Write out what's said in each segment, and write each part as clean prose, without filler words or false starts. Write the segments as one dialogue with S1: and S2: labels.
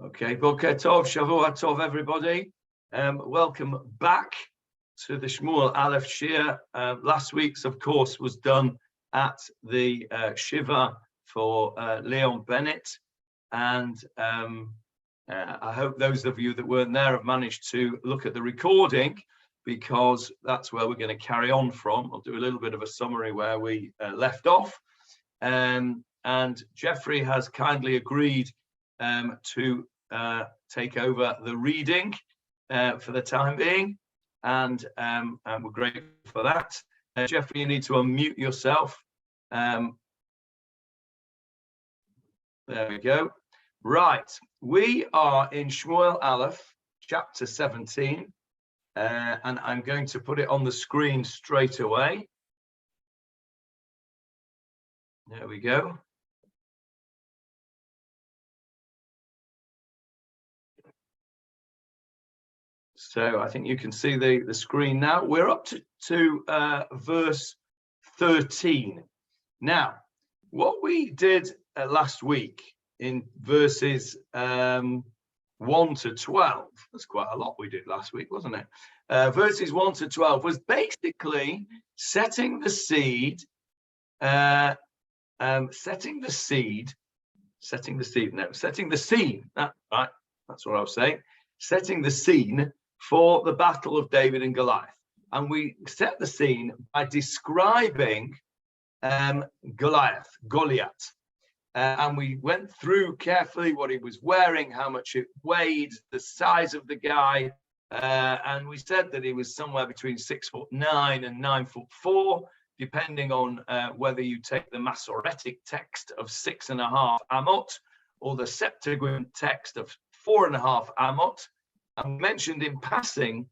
S1: Okay, Boker Tov, Shavua Tov, everybody. Welcome back to the Shmuel Aleph Shir. Last week's, of course, was done at the Shiva for Leon Bennett. And I hope those of you that weren't there have managed to look at the recording, because that's where we're going to carry on from. I'll do a little bit of a summary where we left off. And Jeffrey has kindly agreed to take over the reading for the time being, and we're grateful for that. Jeffrey, you need to unmute yourself. There we go. Right, we are in Shmuel Aleph, chapter 17, and I'm going to put it on the screen straight away. There we go. So I think you can see the screen now. We're up to verse 13. Now, what we did last week in verses 1 to 12, that's quite a lot we did last week, wasn't it? Verses 1 to 12 was basically setting the scene, that, right, that's what I was saying, setting the scene for the battle of David and Goliath. And we set the scene by describing Goliath. And we went through carefully what he was wearing, how much it weighed, the size of the guy. And we said that he was somewhere between 6'9" and 9'4", depending on whether you take the Masoretic text of 6.5 amot or the Septuagint text of 4.5 amot. I mentioned in passing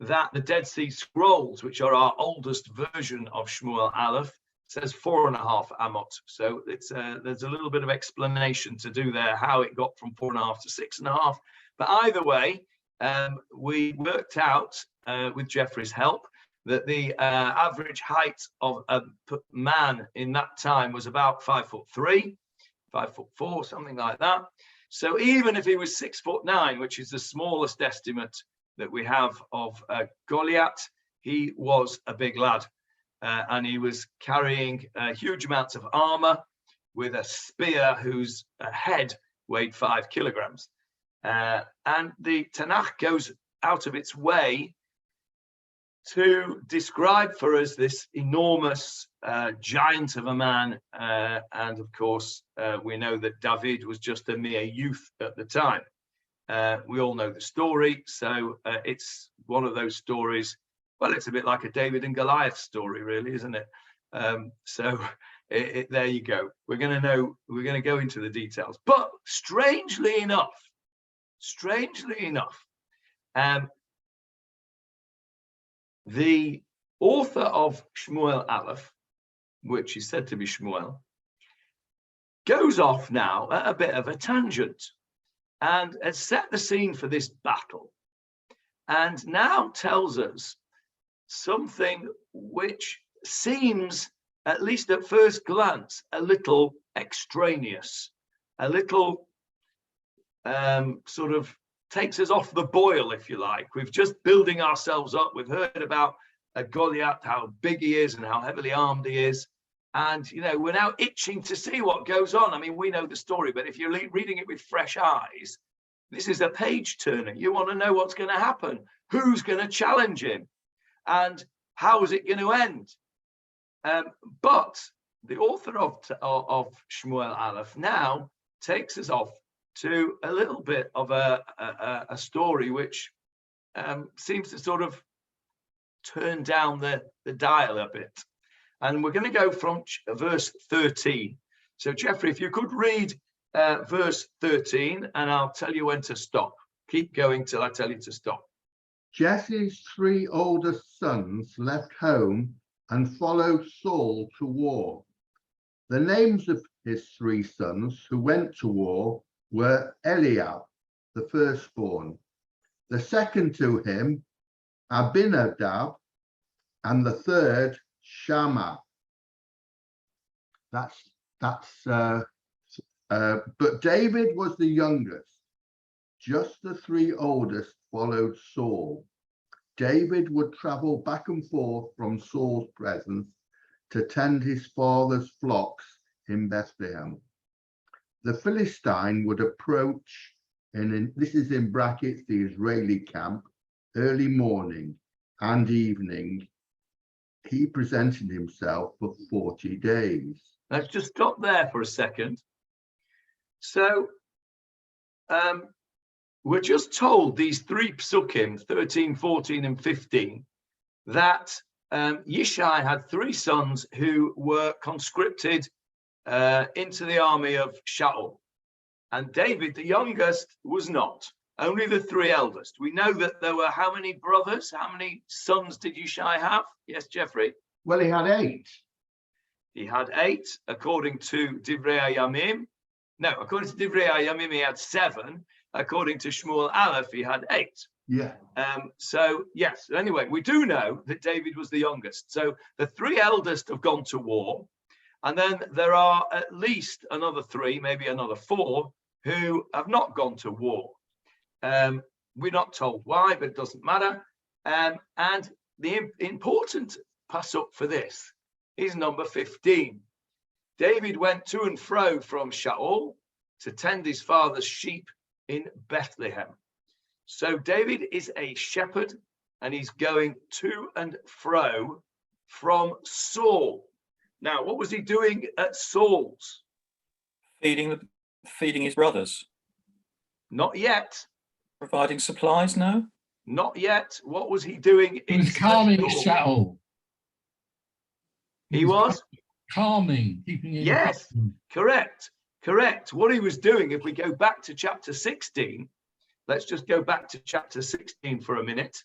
S1: that the Dead Sea Scrolls, which are our oldest version of Shmuel Aleph, says 4.5 amot. So it's there's a little bit of explanation to do there, how it got from 4.5 to 6.5. But either way, we worked out with Jeffrey's help that the average height of a man in that time was about 5'3", 5'4", something like that. So even if he was 6'9", which is the smallest estimate that we have of Goliath, he was a big lad, and he was carrying huge amounts of armor with a spear whose head weighed 5 kilograms. And the Tanach goes out of its way to describe for us this enormous giant of a man. And of course, we know that David was just a mere youth at the time. We all know the story. So it's one of those stories. Well, it's a bit like a David and Goliath story, really, isn't it? So there you go. We're going to go into the details. But strangely enough, the author of Shmuel Aleph, which is said to be Shmuel, goes off now at a bit of a tangent and has set the scene for this battle, and now tells us something which seems, at least at first glance, a little extraneous, a little sort of takes us off the boil, if you like. We've just building ourselves up. We've heard about Goliath, how big he is and how heavily armed he is. And, you know, we're now itching to see what goes on. I mean, we know the story, but if you're reading it with fresh eyes, this is a page turner. You want to know what's going to happen. Who's going to challenge him? And how is it going to end? But the author of Shmuel Aleph now takes us off to a little bit of a story which seems to sort of turn down the dial a bit. And we're going to go from verse 13. So Jeffrey, if you could read verse 13, and I'll tell you when to stop. Keep going till I tell you to stop.
S2: Jesse's 3 oldest sons left home and followed Saul to war. The names of his 3 sons who went to war were Eliab, the firstborn, the second to him, Abinadab, and the third, Shammah. But David was the youngest, Just the three oldest followed Saul. David would travel back and forth from Saul's presence to tend his father's flocks in Bethlehem. The Philistine would approach, this is in brackets, the Israeli camp, early morning and evening. He presented himself for 40 days.
S1: Let's just stop there for a second. So we're just told these three psukim, 13, 14, and 15, that Yishai had three sons who were conscripted into the army of Shaul. And David, the youngest, was not. Only the three eldest. We know that there were how many brothers? How many sons did Yishai have? Yes, Jeffrey?
S2: Well, he had 8.
S1: He had 8, according to Divrei Yamim. No, according to Divrei Yamim, he had 7. According to Shmuel Aleph, he had 8.
S2: Yeah.
S1: So, yes, anyway, we do know that David was the youngest. So the three eldest have gone to war. And then there are at least another 3, maybe another 4, who have not gone to war. We're not told why, but it doesn't matter. And the important pasuk for this is number 15. David went to and fro from Shaul to tend his father's sheep in Bethlehem. So David is a shepherd, and he's going to and fro from Saul. Now, what was he doing at Saul's?
S3: Feeding his brothers.
S1: Not yet.
S3: Providing supplies, no?
S1: Not yet. What was he doing?
S4: He was calming Shaul.
S1: He was
S4: calming, keeping him.
S1: Yes, correct. What he was doing, if we go back to chapter 16, let's just go back to chapter 16 for a minute.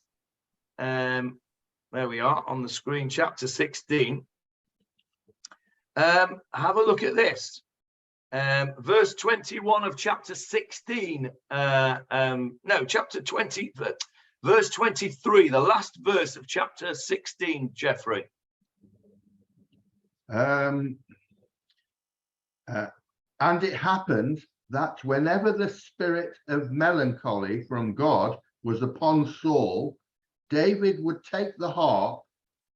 S1: There we are on the screen, chapter 16. Have a look at this. Verse 21 of chapter 16. Chapter 20, verse 23, the last verse of chapter 16, Jeffrey.
S2: And it happened that whenever the spirit of melancholy from God was upon Saul, David would take the harp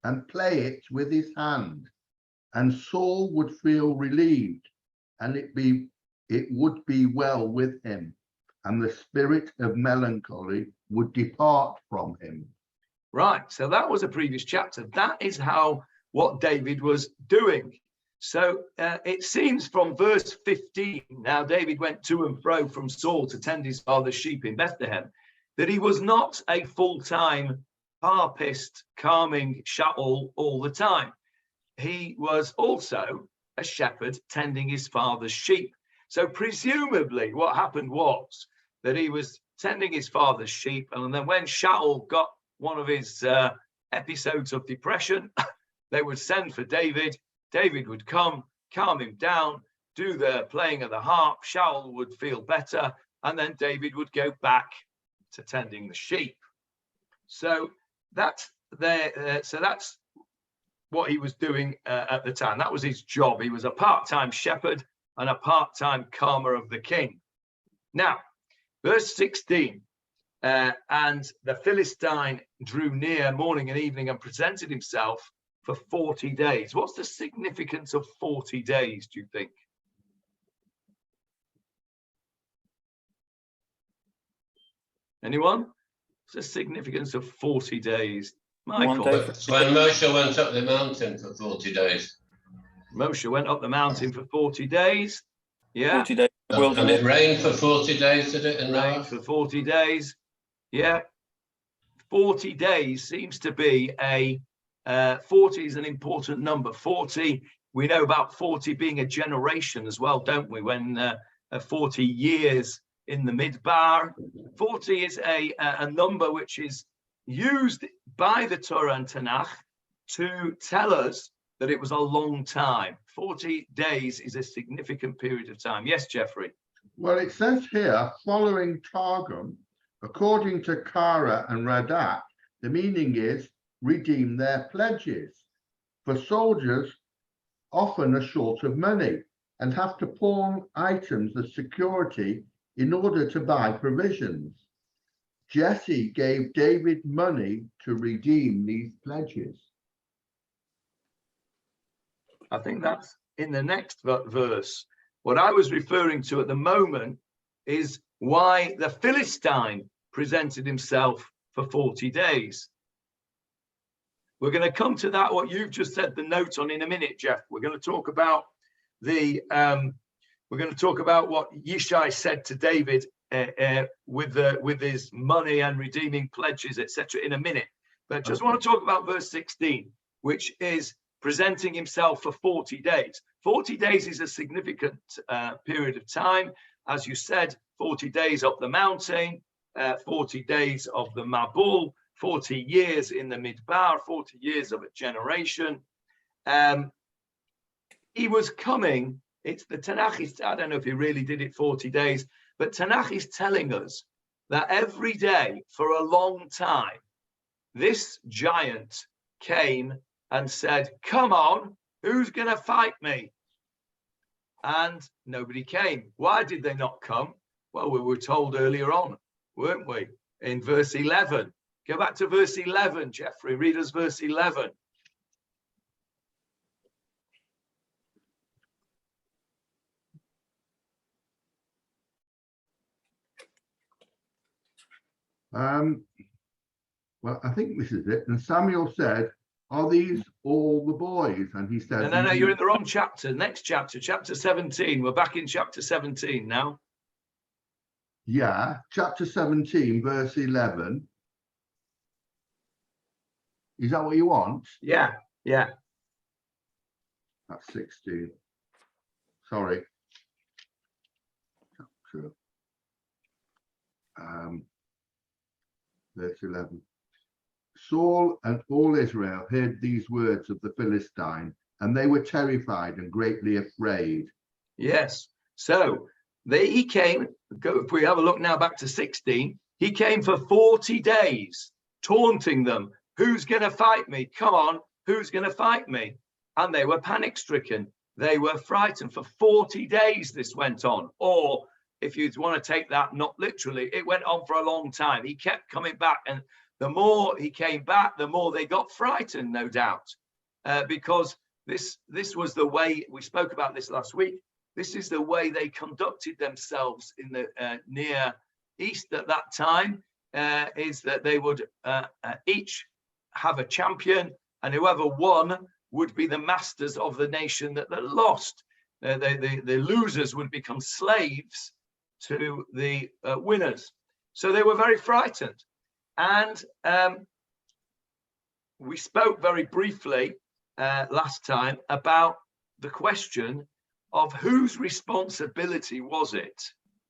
S2: and play it with his hand, and Saul would feel relieved, and it would be well with him, and the spirit of melancholy would depart from him.
S1: Right, so that was a previous chapter. That is what David was doing. So it seems from verse 15, now David went to and fro from Saul to tend his father's sheep in Bethlehem, that he was not a full-time harpist calming Shaul all the time. He was also a shepherd tending his father's sheep. So presumably what happened was that he was tending his father's sheep, and then when Shaul got one of his episodes of depression, they would send for David. David would come, calm him down, do the playing of the harp. Shaul would feel better, and then David would go back to tending the sheep. So that's what he was doing at the time. That was his job. He was a part-time shepherd and a part-time calmer of the king. Now, verse 16, and the Philistine drew near morning and evening and presented himself for 40 days. What's the significance of 40 days, do you think? Anyone? What's the significance of 40 days? Michael?
S5: When Moshe went up the mountain for 40 days.
S1: Moshe went up the mountain for 40 days. Yeah.
S3: 40 days.
S5: And it rained for 40 days, did it?
S1: Rained for 40 days. Yeah. 40 days seems to be 40 is an important number. 40, we know about 40 being a generation as well, don't we? When 40 years in the Midbar. 40 is a number which is used by the Torah and Tanach to tell us that it was a long time. 40 days is a significant period of time. Yes, Jeffrey?
S2: Well, it says here, following Targum, according to Kara and Radak, the meaning is redeem their pledges. For soldiers often are short of money and have to pawn items as security in order to buy provisions. Jesse gave David money to redeem these pledges.
S1: I think that's in the next verse. What I was referring to at the moment is why the Philistine presented himself for 40 days. We're going to come to that, what you've just said, the note on in a minute, Jeff. We're going to talk about the what Yishai said to David with his money and redeeming pledges, etc. in a minute. But just want to talk about verse 16, which is presenting himself for 40 days. 40 days is a significant period of time. As you said, 40 days up the mountain, 40 days of the Mabul, 40 years in the Midbar, 40 years of a generation. He was coming. It's the Tanach is, I don't know if he really did it 40 days, but Tanach is telling us that every day for a long time, this giant came and said, come on, who's going to fight me? And nobody came. Why did they not come? Well, we were told earlier on, weren't we? In verse 11. Go back to verse 11, Jeffrey. Read us verse 11.
S2: Well, I think this is it. And Samuel said, are these all the boys? And he said,
S1: No, you're in the wrong chapter. Next chapter, chapter 17. We're back in chapter 17 now.
S2: Yeah, chapter 17, verse 11. Is that what you want?
S1: Yeah.
S2: That's 16. Sorry. Chapter, verse 11. Saul and all Israel heard these words of the Philistine, and they were terrified and greatly afraid.
S1: Yes. So he came. If we have a look now back to 16, he came for 40 days, taunting them. Who's going to fight me? Come on, who's going to fight me? And they were panic stricken. They were frightened. For 40 days this went on. Or if you want to take that not literally, it went on for a long time. He kept coming back, and the more he came back, the more they got frightened, no doubt, because this was the way, we spoke about this last week, this is the way they conducted themselves in the Near East at that time, is that they would each have a champion, and whoever won would be the masters of the nation that lost. The losers would become slaves to the winners. So they were very frightened. And we spoke very briefly last time about the question of whose responsibility was it?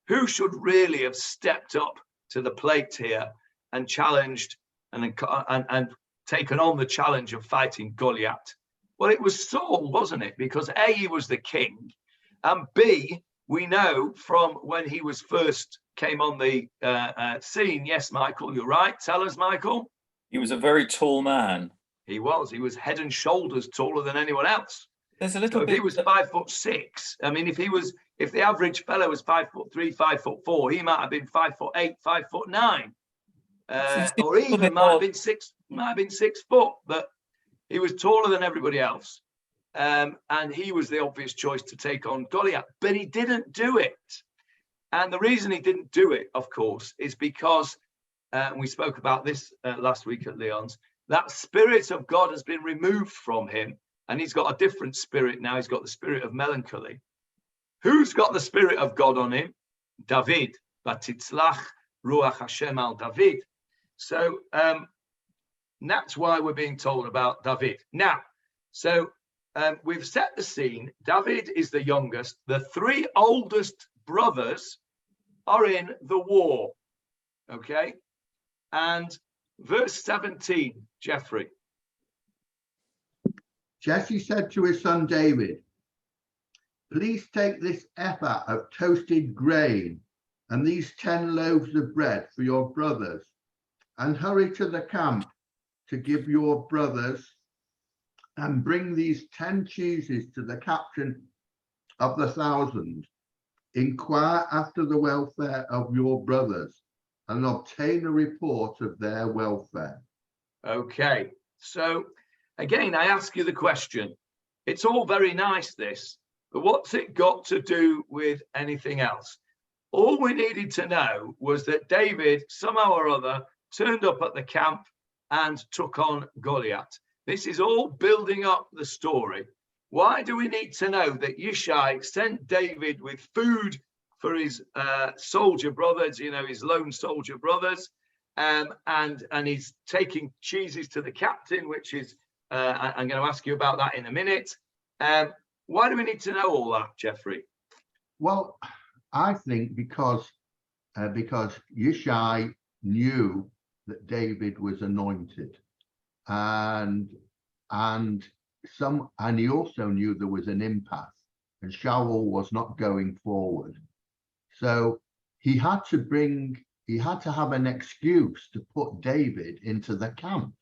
S1: Who should really have stepped up to the plate here and challenged and taken on the challenge of fighting Goliath? Well, it was Saul, wasn't it? Because A, he was the king, and B, we know from when he was first came on the scene. Yes, Michael, you're right. Tell us, Michael.
S3: He was a very tall man.
S1: He was head and shoulders taller than anyone else.
S3: There's a little
S1: so if
S3: bit.
S1: he was 5'6", I mean, if the average fellow was 5'3", 5'4", he might have been 5'8", 5'9", or even might have been 6 foot. But he was taller than everybody else. And he was the obvious choice to take on Goliath, but he didn't do it. And the reason he didn't do it, of course, is because, and we spoke about this last week at Leon's, that spirit of God has been removed from him, and he's got a different spirit now. He's got the spirit of melancholy. Who's got the spirit of God on him? David. Batitzlach ruach Hashem al David. So that's why we're being told about David. Now, so we've set the scene. David is the youngest. The 3 oldest brothers are in the war. Okay. And verse 17, Jeffrey.
S2: Jesse said to his son David, please take this ephah of toasted grain and these 10 loaves of bread for your brothers, and hurry to the camp to give your brothers, and bring these 10 cheeses to the captain of the 1,000. inquire after the welfare of your brothers and obtain a report of their welfare.
S1: Okay, so again, I ask you the question. It's all very nice, this, but what's it got to do with anything else? All we needed to know was that David, somehow or other, turned up at the camp and took on Goliath. This is all building up the story. Why do we need to know that Yishai sent David with food for his soldier brothers, his lone soldier brothers, and he's taking cheeses to the captain, which is, I'm going to ask you about that in a minute. Why do we need to know all that, Jeffrey?
S2: Well, I think because Yishai knew that David was anointed, and he also knew there was an impasse, and Shaul was not going forward. So he had to have an excuse to put David into the camp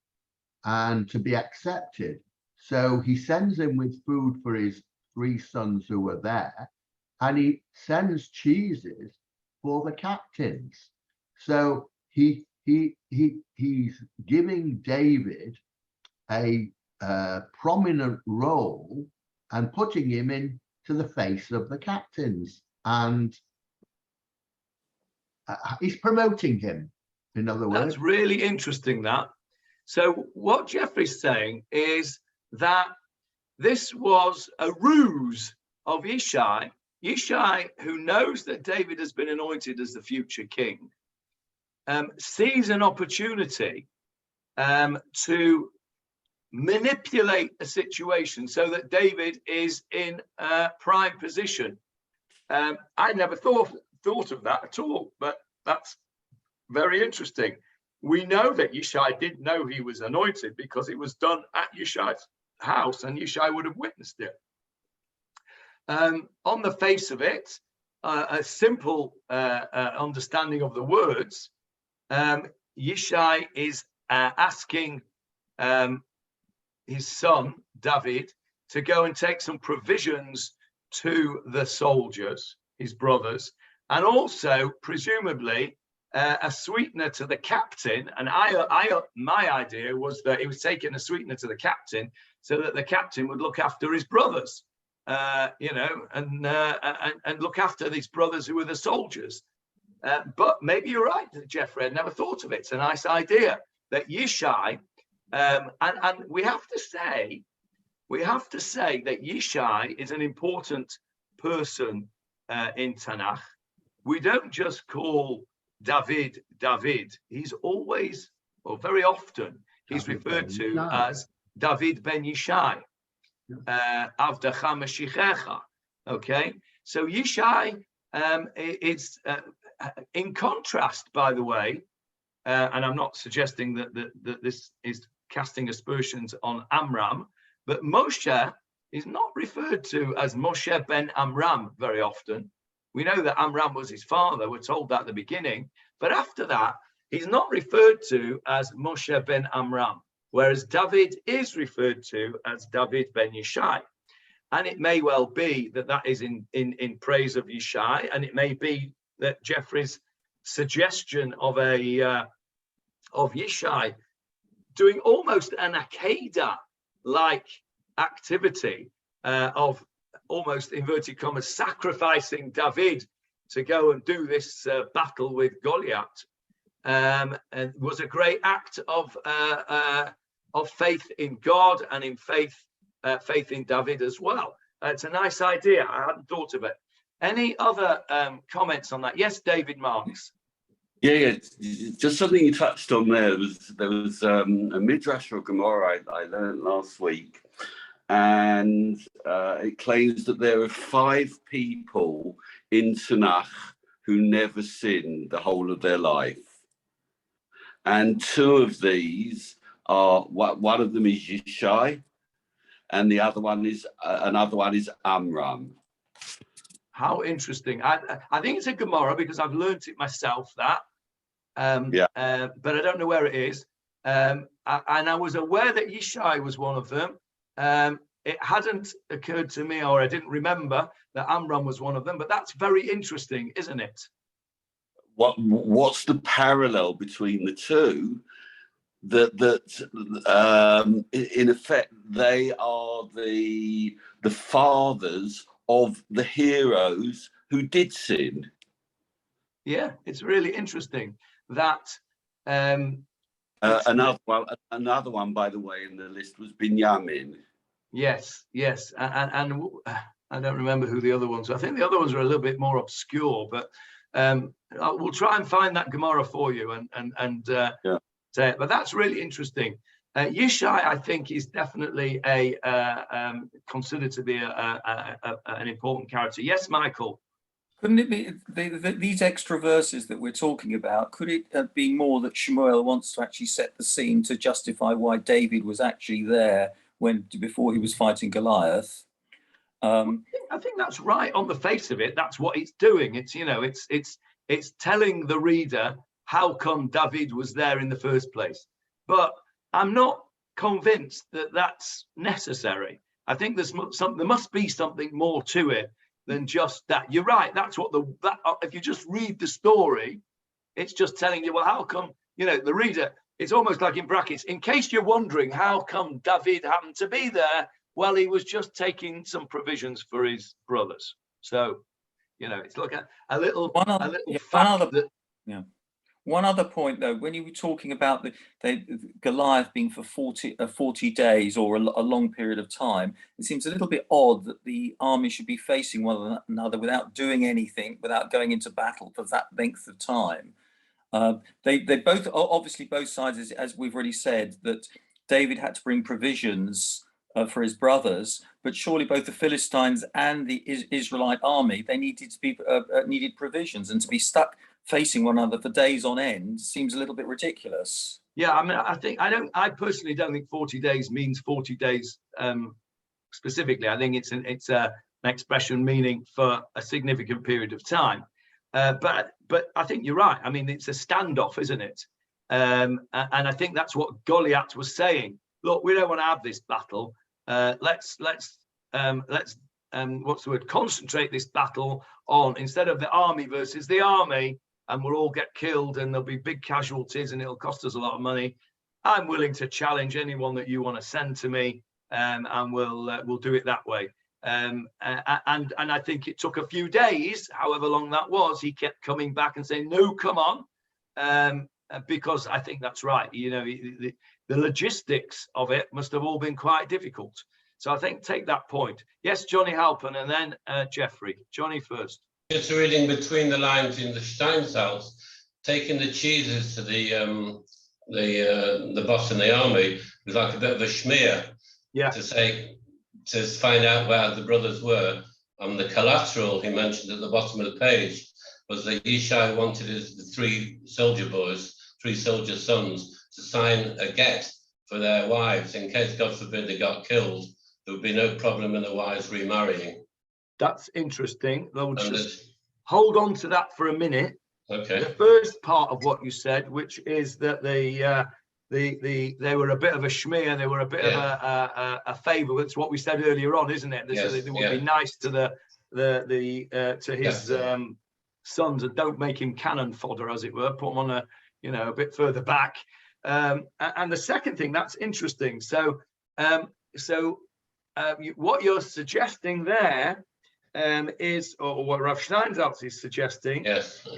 S2: and to be accepted. So he sends him with food for his 3 sons who were there, and he sends cheeses for the captains. So he's giving David a prominent role and putting him into the face of the captains, and he's promoting him, in other words.
S1: That's really interesting, that. So what Jeffrey's saying is that this was a ruse of Yishai. Yishai, who knows that David has been anointed as the future king, sees an opportunity to manipulate a situation so that David is in a prime position. I never thought of that at all, but that's very interesting. We know that Yishai didn't know he was anointed because it was done at Yishai's house, and Yishai would have witnessed it. On the face of it, a simple understanding of the words, Yishai is asking his son David to go and take some provisions to the soldiers, his brothers, and also presumably a sweetener to the captain. And my idea was that he was taking a sweetener to the captain so that the captain would look after his brothers, and look after these brothers who were the soldiers. But maybe you're right, Jeffrey. I never thought of it. It's a nice idea that Yishai, and we have to say that Yishai is an important person in Tanach. We don't just call David. He's always, or very often, he's referred to as David ben Yishai, Avdacha Mashichecha. Okay, so Yishai is in contrast, by the way, and I'm not suggesting that this is casting aspersions on Amram, but Moshe is not referred to as Moshe ben Amram very often. We know that Amram was his father. We're told that at the beginning. But after that, he's not referred to as Moshe ben Amram, whereas David is referred to as David ben Yishai. And it may well be that that is in praise of Yishai, and it may be that Jeffrey's suggestion of Yishai doing almost an Akedah-like activity of almost, inverted commas, sacrificing David to go and do this battle with Goliath, and was a great act of faith in God and in faith in David as well. It's a nice idea. I hadn't thought of it. Any other comments on that? Yes, David Marks.
S6: Yeah, just something you touched on there. There was a Midrash or Gemara I learned last week, and it claims that there are 5 people in Tanach who never sin the whole of their life. And 2 of these are, one of them is Yishai, and the other one is Amram.
S1: How interesting. I think it's a Gemara because I've learnt it myself, that. But I don't know where it is. And I was aware that Yishai was one of them. it hadn't occurred to me, or I didn't remember that Amram was one of them, but that's very interesting, isn't it?
S6: What's the parallel between the two? In effect, they are the fathers of the heroes who did sin.
S1: Yeah, it's really interesting that
S6: another one, by the way, in the list was Binyamin.
S1: Yes, and I don't remember who the other ones were. I think the other ones are a little bit more obscure, but we'll try and find that Gemara for you and say it. But that's really interesting. Yishai, I think, is definitely considered to be an important character. Yes, Michael.
S3: Couldn't it be these extra verses that we're talking about? Could it be more that Shmuel wants to actually set the scene to justify why David was actually there before he was fighting Goliath?
S1: I think that's right on the face of it. That's what it's doing. It's it's telling the reader how come David was there in the first place. But I'm not convinced that that's necessary. I think there must be something more to it than just that. You're right. That's what if you just read the story, it's just telling you, well, how come, the reader, it's almost like in brackets, in case you're wondering how come David happened to be there, well, he was just taking some provisions for his brothers. So, it's like a little fact.
S3: One other point, though, when you were talking about the Goliath being for 40 days or a long period of time, it seems a little bit odd that the army should be facing one another without doing anything, without going into battle for that length of time. They both, obviously both sides, as we've already said, that David had to bring provisions for his brothers, but surely both the Philistines and the Israelite army, they needed provisions, and to be stuck facing one another for days on end seems a little bit ridiculous.
S1: Yeah, I mean, I personally don't think 40 days means 40 days specifically. I think it's an expression meaning for a significant period of time. But I think you're right. I mean, it's a standoff, isn't it? And I think that's what Goliath was saying. Look, we don't want to have this battle. Let's what's the word? Concentrate this battle on, instead of the army versus the army, and we'll all get killed and there'll be big casualties and it'll cost us a lot of money. I'm willing to challenge anyone that you want to send to me, and we'll do it that way. And I think it took a few days, however long that was. He kept coming back and saying, "No, come on," because I think that's right. The logistics of it must have all been quite difficult. So I think take that point. Yes, Johnny Halpin, and then Jeffrey. Johnny first.
S5: Just reading between the lines in the Steinsaltz, taking the cheeses to the boss in the army was like a bit of a schmear.
S1: Yeah.
S5: To find out where the brothers were. The collateral he mentioned at the bottom of the page was that Yishai wanted the three soldier sons, to sign a get for their wives in case, God forbid, they got killed. There would be no problem in the wives remarrying.
S1: That's interesting. We'll just hold on to that for a minute.
S5: Okay.
S1: The first part of what you said, which is that they were a bit of a schmear, they were a bit of a favour. That's what we said earlier on, isn't it? They would be nice to his sons and don't make him cannon fodder, as it were. Put him on a bit further back. And the second thing that's interesting. So what you're suggesting there is, or what Rav Steinsaltz is suggesting,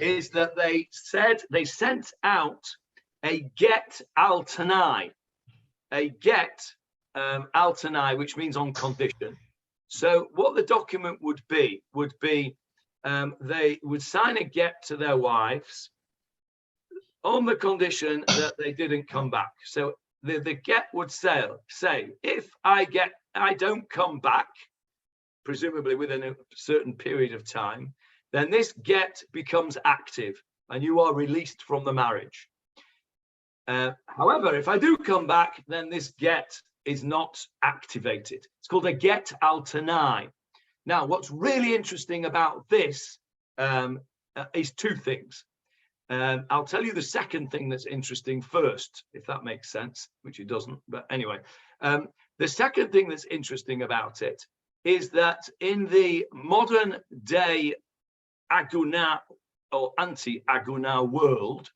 S1: is that they sent out a get al Tanai, which means on condition. So what the document would be they would sign a get to their wives on the condition that they didn't come back. So the get would say, if I don't come back, presumably within a certain period of time, then this get becomes active and you are released from the marriage. However, if I do come back, then this get is not activated. It's called a get al Tanai. Now, what's really interesting about this is two things. I'll tell you the second thing that's interesting first, if that makes sense, which it doesn't. But anyway, The second thing that's interesting about it is that in the modern day Aguna or anti-Aguna world,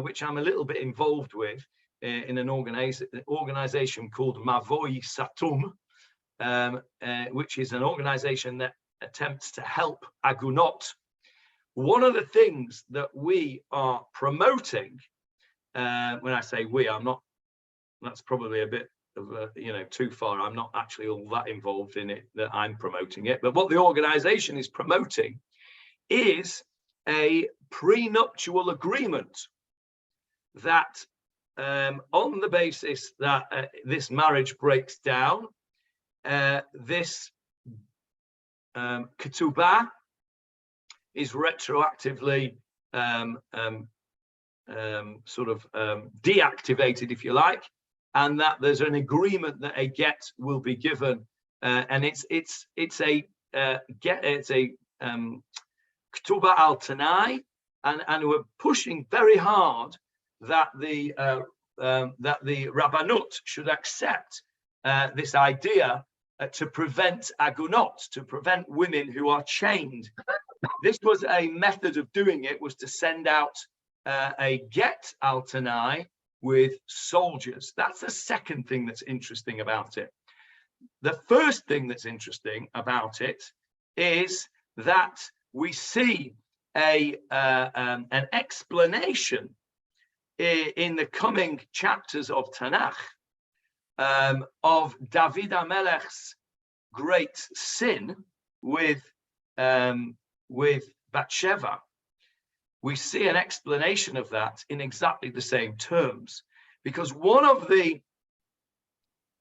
S1: which I'm a little bit involved with in an organization called Mavoi Satum, which is an organization that attempts to help Agunot. One of the things that we are promoting, when I say we, I'm not, that's probably a bit of a, too far. I'm not actually all that involved in it, that I'm promoting it. But what the organization is promoting is a prenuptial agreement that on the basis that this marriage breaks down, this ketubah is retroactively deactivated, if you like, and that there's an agreement that a get will be given, and it's a ketubah al tanai, and we're pushing very hard that the Rabbanut should accept this idea to prevent agunot, to prevent women who are chained. This was a method of doing it, was to send out a get al tanai with soldiers. That's the second thing that's interesting about it. The first thing that's interesting about it is that we see an explanation in the coming chapters of Tanach of David HaMelech's great sin with Bathsheba. We see an explanation of that in exactly the same terms, because one of the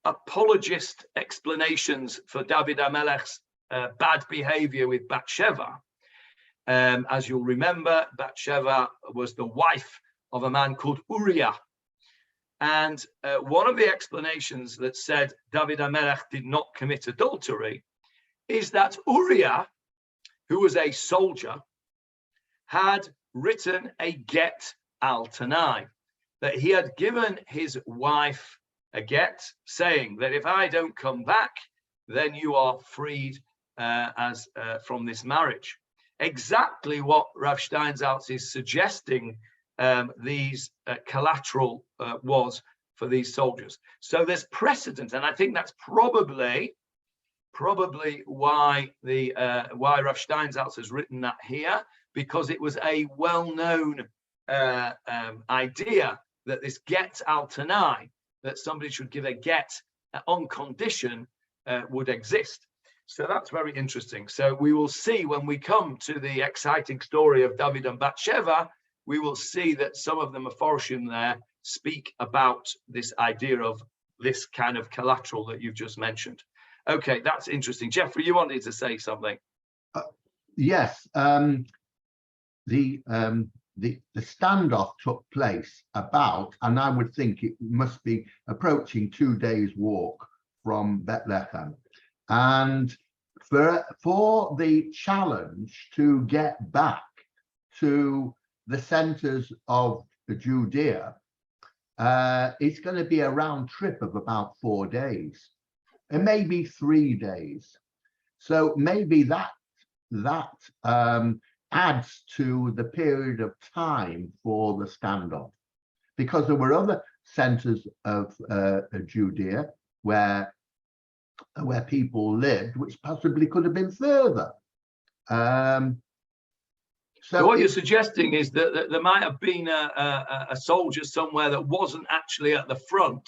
S1: apologist explanations for David HaMelech's bad behavior with Bathsheba, as you'll remember, Bathsheba was the wife of a man called Uriah. And one of the explanations that said David HaMelech did not commit adultery is that Uriah, who was a soldier, had written a get al tanai, that he had given his wife a get saying that if I don't come back, then you are freed from this marriage. Exactly what Rav Steinsaltz is suggesting these collateral was for these soldiers. So there's precedent, and I think that's probably why why Rav Steinsaltz has written that here, because it was a well-known idea that this get al tanai, that somebody should give a get on condition, would exist. So that's very interesting. So we will see when we come to the exciting story of David and Bathsheba, we will see that some of the Meforshim there speak about this idea of this kind of collateral that you've just mentioned. Okay, that's interesting. Jeffrey, you wanted to say something?
S2: Yes, the standoff took place about, and I would think it must be approaching 2 days' walk from Bethlehem. And for the challenge to get back to the centers of Judea, it's going to be a round trip of about 4 days, and maybe 3 days. So maybe that adds to the period of time for the standoff, because there were other centers of Judea where people lived, which possibly could have been further.
S1: So what you're suggesting is that there might have been a soldier somewhere that wasn't actually at the front.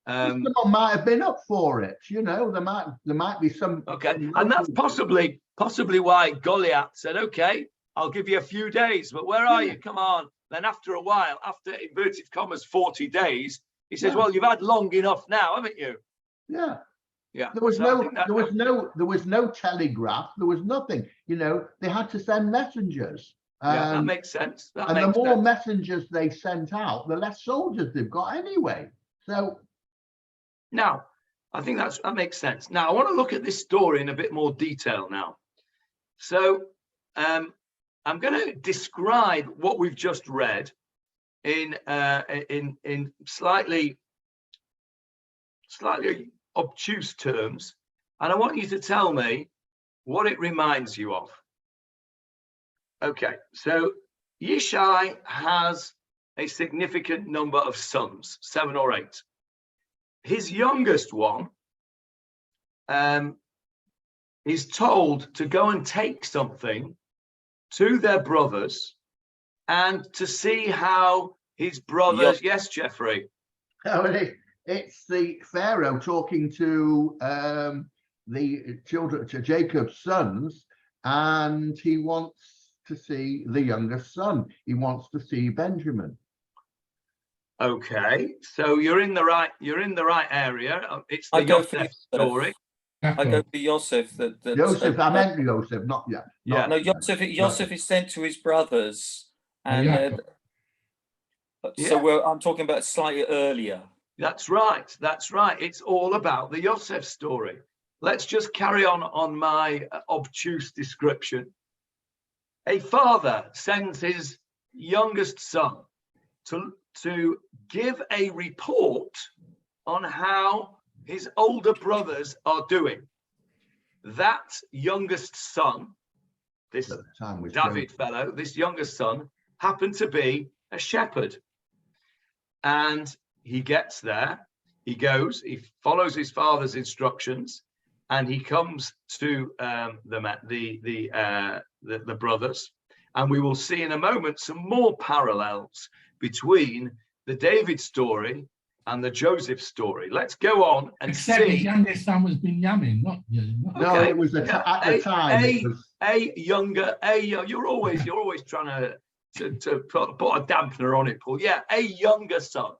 S2: Someone might have been up for it, there might be some.
S1: Okay, and that's possibly why Goliath said, okay, I'll give you a few days, but where are you? Come on. Then after a while, after inverted commas 40 days, he says, well, you've had long enough now, haven't you?
S2: Yeah.
S1: Yeah.
S2: There was no telegraph. There was nothing. They had to send messengers.
S1: Yeah, that makes sense.
S2: And the more messengers they sent out, the less soldiers they've got anyway. So
S1: now, I think that makes sense. Now, I want to look at this story in a bit more detail now. So, I'm going to describe what we've just read in slightly slightly obtuse terms, and I want you to tell me what it reminds you of. Okay, so Yishai has a significant number of sons, 7 or 8. His youngest one is told to go and take something to their brothers and to see how his brothers. Yes, Jeffrey.
S2: Oh, it's the Pharaoh talking to the children, to Jacob's sons, and he wants to see the youngest son. He wants to see Benjamin.
S1: Okay, so you're in the right area. It's the Yosef story.
S3: I go for Yosef.
S2: Yosef, I meant Yosef, not yet.
S1: Yeah.
S3: No, Yosef is sent to his brothers, and so I'm talking about slightly earlier.
S1: That's right. That's right. It's all about the Yosef story. Let's just carry on my obtuse description. A father sends his youngest son to give a report on how his older brothers are doing. That youngest son, this David fellow, this youngest son, happened to be a shepherd. And he gets there, he goes, he follows his father's instructions, and he comes to the brothers. And we will see in a moment some more parallels between the David story and the Joseph story. Let's go on and
S4: Except
S1: see.
S4: His youngest son was Binyamin, not you.
S2: No, it was at the time.
S1: You're always trying to put a dampener on it, Paul. Yeah, a younger son.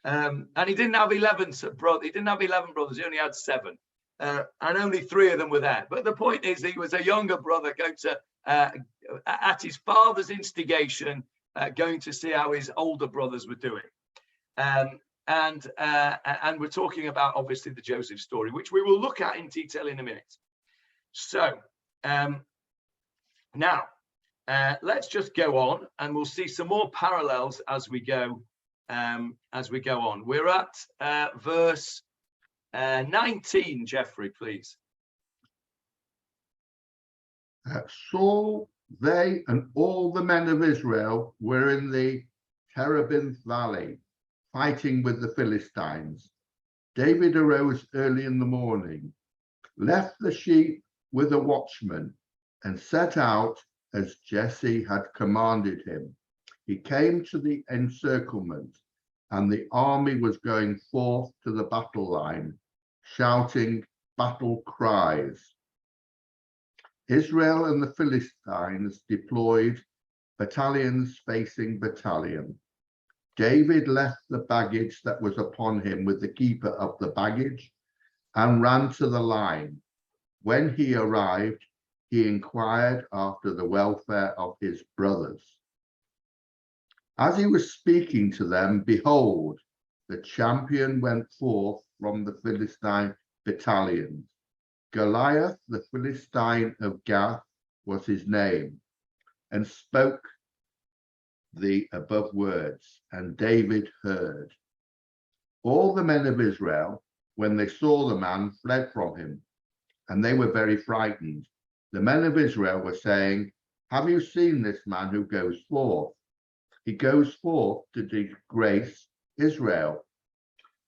S1: And he didn't have 11 brothers. He didn't have 11 brothers. He only had 7. And only 3 of them were there. But the point is, he was a younger brother going to, at his father's instigation, going to see how his older brothers were doing. And we're talking about, obviously, the Joseph story, which we will look at in detail in a minute. So now, let's just go on, and we'll see some more parallels as we go on. We're at verse 19, Jeffrey, please.
S2: Saul, they and all the men of Israel were in the Terebinth Valley, fighting with the Philistines. David arose early in the morning, left the sheep with a watchman, and set out as Jesse had commanded him. He came to the encirclement, and the army was going forth to the battle line, shouting battle cries. Israel and the Philistines deployed, battalions facing battalion. David left the baggage that was upon him with the keeper of the baggage and ran to the line. When he arrived, he inquired after the welfare of his brothers. As he was speaking to them, behold, the champion went forth from the Philistine battalions. Goliath, the Philistine of Gath, was his name, and spoke the above words, and David heard. All the men of Israel, when they saw the man, fled from him, and they were very frightened. The men of Israel were saying, have you seen this man who goes forth? He goes forth to disgrace Israel.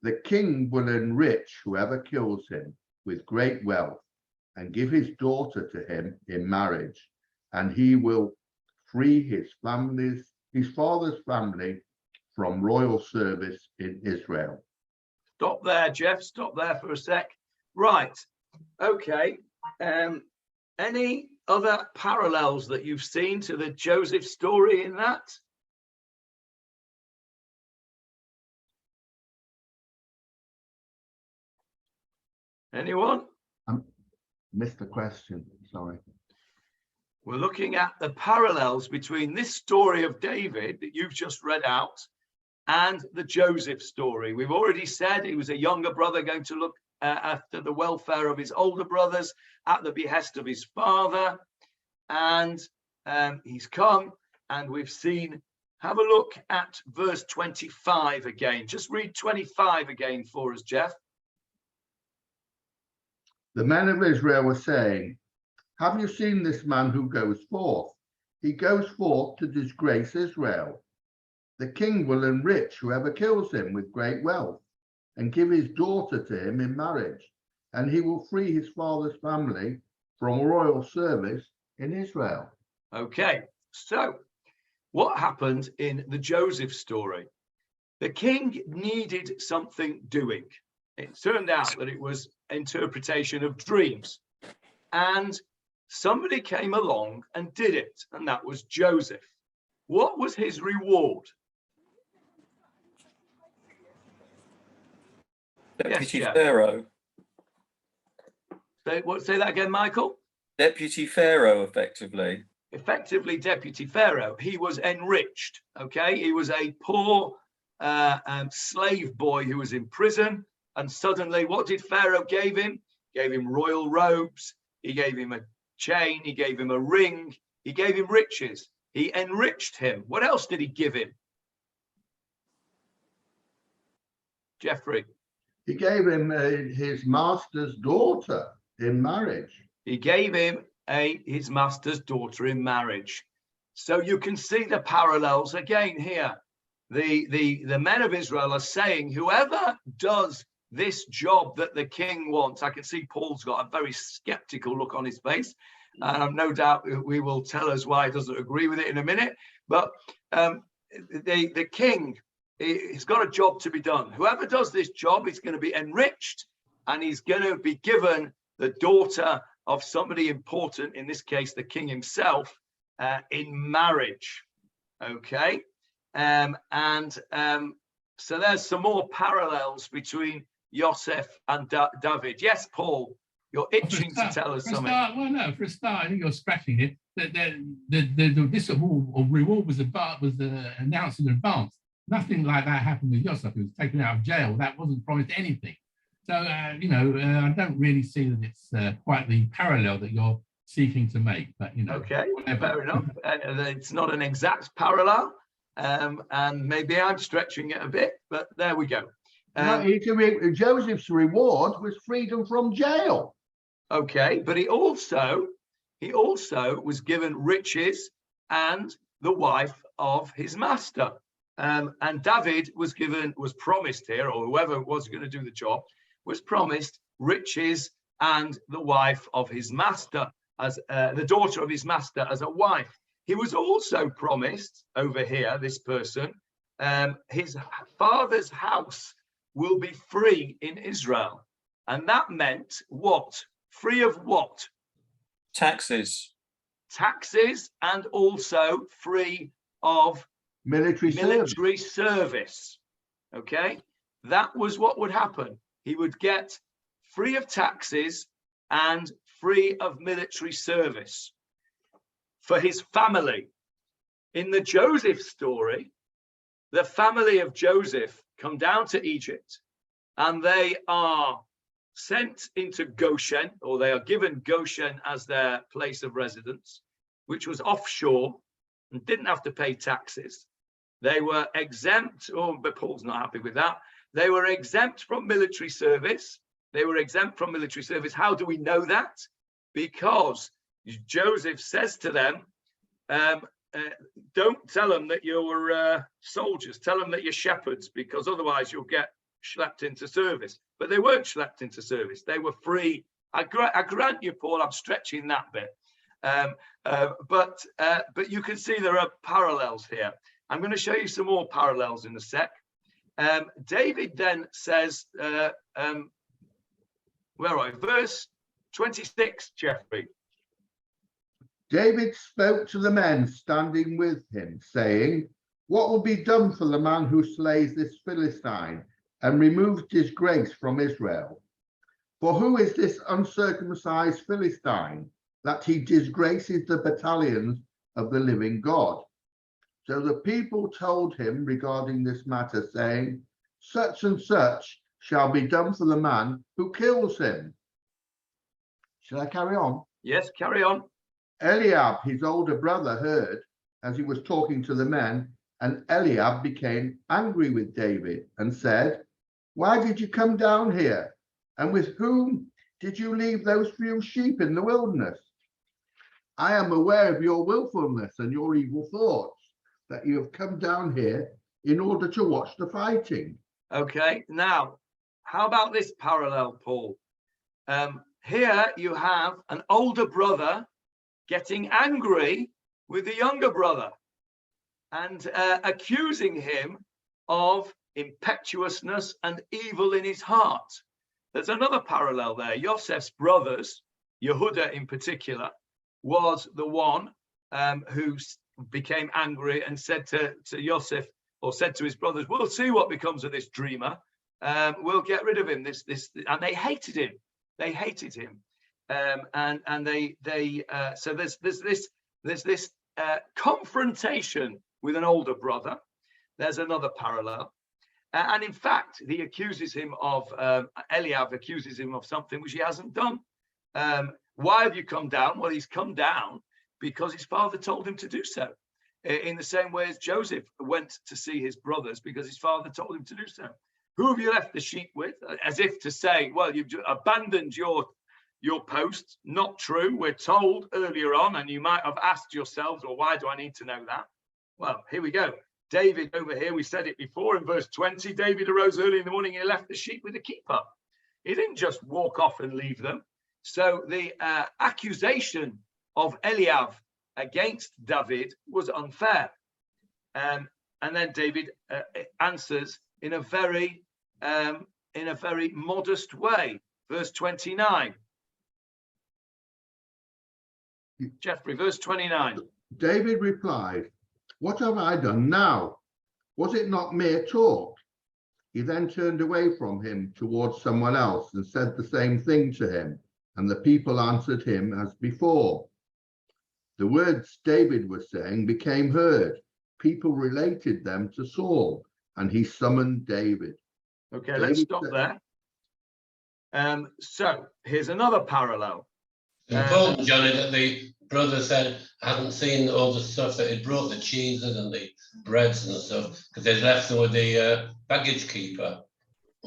S2: The king will enrich whoever kills him with great wealth, and give his daughter to him in marriage, and he will free his father's family from royal service in Israel.
S1: Stop there, Jeff. Stop there for a sec. Right. Okay. Any other parallels that you've seen to the Joseph story in that? Anyone?
S2: Missed the question, sorry.
S1: We're looking at the parallels between this story of David that you've just read out and the Joseph story. We've already said he was a younger brother going to look after the welfare of his older brothers at the behest of his father. And he's come, and we've seen have a look at verse 25 again. Just read 25 again for us, Jeff.
S2: The men of Israel were saying, have you seen this man who goes forth? He goes forth to disgrace Israel. The king will enrich whoever kills him with great wealth and give his daughter to him in marriage, and he will free his father's family from royal service in Israel.
S1: Okay, so what happened in the Joseph story? The king needed something doing. It turned out that it was interpretation of dreams. And somebody came along and did it, and that was Joseph. What was his reward?
S3: Deputy
S1: Yes, Jeff.
S3: Pharaoh.
S1: Say that again, Michael?
S3: Deputy Pharaoh, effectively.
S1: Effectively, Deputy Pharaoh. He was enriched, okay? He was a poor slave boy who was in prison, and suddenly, what did Pharaoh give him? Gave him royal robes, he gave him a chain, he gave him a ring, he gave him riches. He enriched him. What else did he give him? Jeffrey.
S2: He gave him his master's daughter in marriage.
S1: He gave him his master's daughter in marriage. So you can see the parallels again here. The men of Israel are saying, whoever does this job that the king wants. I can see Paul's got a very skeptical look on his face, and I've no doubt we will tell us why he doesn't agree with it in a minute. But the king, he's got a job to be done. Whoever does this job is going to be enriched, and he's going to be given the daughter of somebody important, in this case, the king himself, in marriage. Okay. So there's some more parallels between Yosef and David. Yes, Paul, you're itching to tell us something.
S4: For a start, I think you're scratching it. This reward was announced in advance. Nothing like that happened with Yosef. He was taken out of jail. That wasn't promised anything. So, I don't really see that it's quite the parallel that you're seeking to make. But,
S1: Okay,
S4: whatever.
S1: fair enough. It's not an exact parallel. And maybe I'm stretching it a bit, but there we go.
S2: Joseph's reward was freedom from jail.
S1: Okay, but he also was given riches and the wife of his master. And David was promised here, or whoever was going to do the job, was promised riches and the wife of his master, as the daughter of his master as a wife. He was also promised over here, this person, his father's house will be free in Israel. And that meant what? Free of what?
S3: Taxes.
S1: Taxes, and also free of
S2: Military
S1: service. Okay, that was what would happen. He would get free of taxes and free of military service for his family. In the Joseph story, the family of Joseph come down to Egypt, and they are sent into Goshen, or they are given Goshen as their place of residence, which was offshore and didn't have to pay taxes. They were exempt, but Paul's not happy with that. They were exempt from military service. How do we know that? Because Joseph says to them, don't tell them that you're soldiers, tell them that you're shepherds, because otherwise you'll get schlepped into service. But they weren't schlepped into service. They were free. I grant you, Paul, I'm stretching that bit. But you can see there are parallels here. I'm going to show you some more parallels in a sec. David then says, where are we? Verse 26, Jeffrey.
S2: David spoke to the men standing with him, saying, what will be done for the man who slays this Philistine and removes disgrace from Israel? For who is this uncircumcised Philistine, that he disgraces the battalions of the living God? So the people told him regarding this matter, saying, such and such shall be done for the man who kills him. Shall I carry on?
S1: Yes, carry on.
S2: Eliab, his older brother, heard as he was talking to the men, And Eliab became angry with David and said, "Why did you come down here? And with whom did you leave those few sheep in the wilderness? I am aware of your willfulness and your evil thoughts, that you have come down here in order to watch the fighting."
S1: Okay, now, how about this parallel, Paul? Here you have an older brother getting angry with the younger brother and accusing him of impetuousness and evil in his heart. There's another parallel there. Yosef's brothers, Yehuda in particular, was the one who became angry and said to Yosef, or said to his brothers, "We'll see what becomes of this dreamer. We'll get rid of him." And they hated him. They hated him, so there's this confrontation with an older brother. There's another parallel, and in fact, he accuses him of Eliab accuses him of something which he hasn't done. Why have you come down? Well, he's come down because his father told him to do so. In the same way as Joseph went to see his brothers because his father told him to do so. Who have you left the sheep with? As if to say, well, you've abandoned your post. Not true. We're told earlier on, and you might have asked yourselves, well, why do I need to know that? Well, here we go. David over here, we said it before in verse 20, David arose early in the morning and he left the sheep with the keeper. He didn't just walk off and leave them. So the accusation of Eliab against David was unfair. And then David answers in a very modest way. Verse 29. Jeffrey, verse 29.
S2: David replied, "What have I done now? Was it not mere talk?" He then turned away from him towards someone else and said the same thing to him, and the people answered him as before. The words David was saying became heard. People related them to Saul, and he summoned David.
S1: Okay, let's stop there. So here's another parallel.
S5: It's important, Johnny, that the brother said hadn't seen all the stuff that he'd brought, the cheeses and the breads and stuff, because they'd left them with the baggage keeper.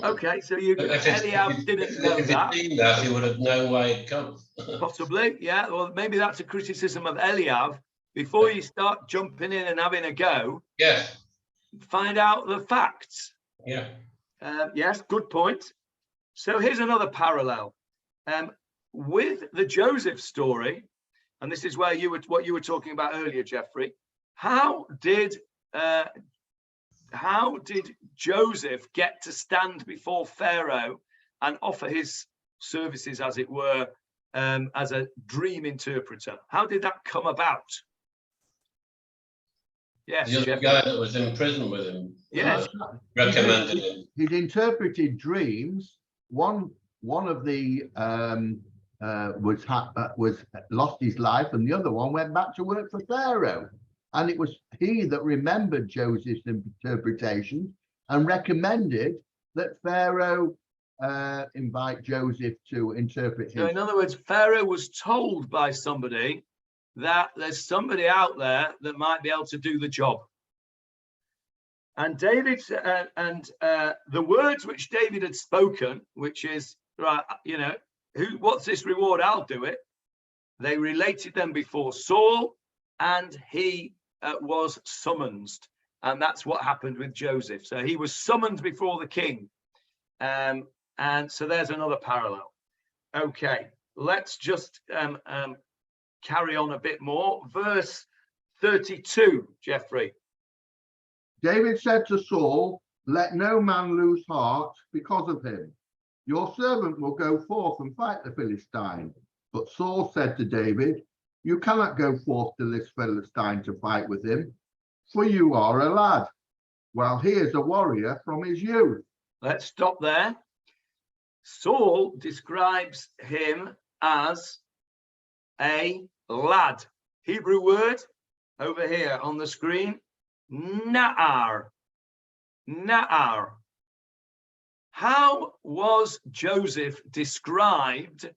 S1: Okay, so Eliab didn't know that.
S5: If he'd seen that, he would have known why he'd come.
S1: Possibly, yeah. Well, maybe that's a criticism of Eliab. Before you start jumping in and having a go,
S5: yes,
S1: find out the facts.
S5: Yeah.
S1: Yes, good point. So here's another parallel. With the Joseph story, and this is where what you were talking about earlier, Jeffrey. How did Joseph get to stand before Pharaoh and offer his services, as it were, as a dream interpreter? How did that come about? Yes,
S5: the other guy that was in prison with him.
S1: Yes,
S5: recommended him.
S2: He'd interpreted dreams. One of the was lost his life, and the other one went back to work for Pharaoh. And it was he that remembered Joseph's interpretation and recommended that Pharaoh invite Joseph to interpret his.
S1: So in other words, Pharaoh was told by somebody that there's somebody out there that might be able to do the job. And David the words which David had spoken, which is, right, you know, what's this reward? I'll do it. They related them before Saul, and he was summoned. And that's what happened with Joseph. So he was summoned before the king. And so there's another parallel. Okay, let's just carry on a bit more. Verse 32, Jeffrey.
S2: David said to Saul, "Let no man lose heart because of him. Your servant will go forth and fight the Philistine." But Saul said to David, "You cannot go forth to this Philistine to fight with him, for you are a lad, while he is a warrior from his youth."
S1: Let's stop there. Saul describes him as a lad. Hebrew word over here on the screen, na'ar. Na'ar. How was Joseph described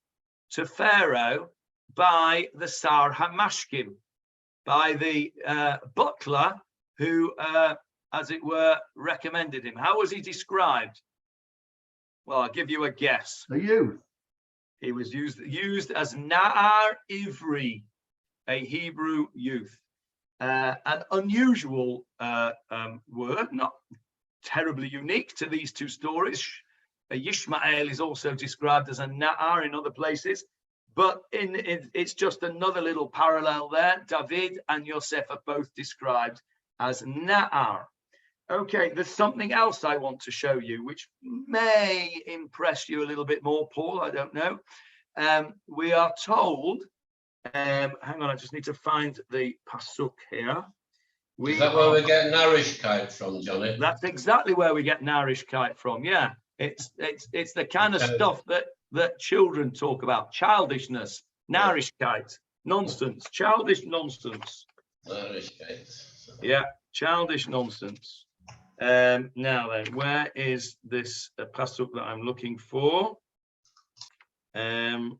S1: to Pharaoh by the Sar Hamashkim, by the butler who, as it were, recommended him. How was he described? Well, I'll give you a guess.
S2: The youth.
S1: He was used as Na'ar Ivri, a Hebrew youth. An unusual word, not terribly unique to these two stories. Yishmael is also described as a Na'ar in other places, but it's just another little parallel there. David and Yosef are both described as Na'ar. Okay, there's something else I want to show you, which may impress you a little bit more, Paul, I don't know. We are told, hang on, I just need to find the pasuk here.
S5: Is that where we get Narishkeit from, Johnny?
S1: That's exactly where we get Narishkeit from, yeah. It's the kind of stuff that children talk about, childishness, Narishkeit, nonsense, childish nonsense.
S5: Narishkeit.
S1: Yeah, childish nonsense. Now then, where is this pasuk that I'm looking for? Here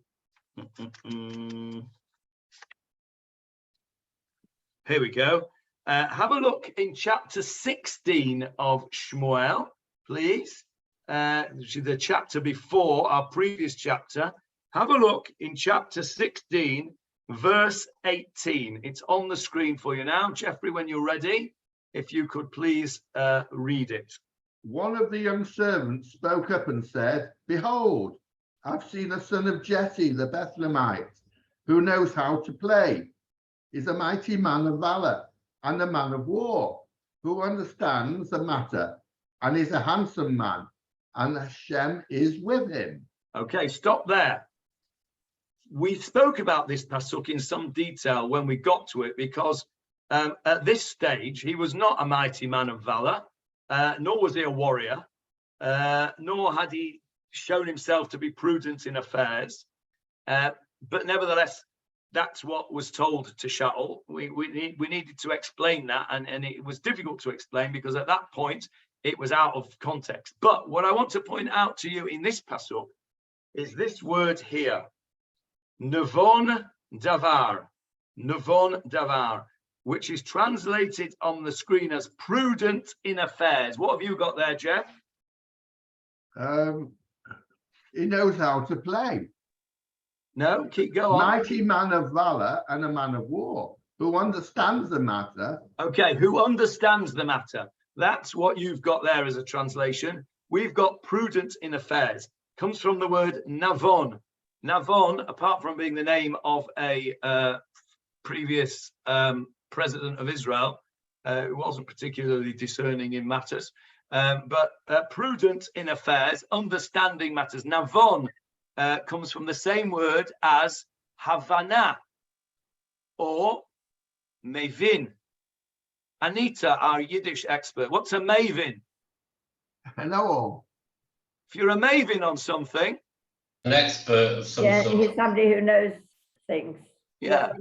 S1: we go. Have a look in chapter 16 of Shmuel, please. Which is the chapter before our previous chapter. Have a look in chapter 16, verse 18. It's on the screen for you now. Jeffrey, when you're ready, if you could please read it.
S2: One of the young servants spoke up and said, "Behold, I've seen a son of Jesse the Bethlehemite, who knows how to play. He's a mighty man of valor and a man of war, who understands the matter, and is a handsome man, and Hashem is with him." Okay,
S1: stop there. We spoke about this pasuk in some detail when we got to it, because at this stage, he was not a mighty man of valor, nor was he a warrior, nor had he shown himself to be prudent in affairs. But nevertheless, that's what was told to Shaul. We needed to explain that, and it was difficult to explain because at that point, it was out of context. But what I want to point out to you in this pasuk is this word here, Navon Davar, which is translated on the screen as prudent in affairs. What have you got there, Jeff?
S2: He knows how to play.
S1: No, keep going.
S2: Mighty man of valor and a man of war, who understands the matter.
S1: Okay, who understands the matter. That's what you've got there as a translation. We've got prudent in affairs. Comes from the word Navon. Navon, apart from being the name of a previous president of Israel, who wasn't particularly discerning in matters, but prudent in affairs, understanding matters. Navon comes from the same word as Havana or Mevin. Anita, our Yiddish expert, what's a Mavin?
S2: I know.
S1: If you're a Mavin on something,
S5: an expert of some sort.
S7: He's somebody who knows things.
S1: Yeah.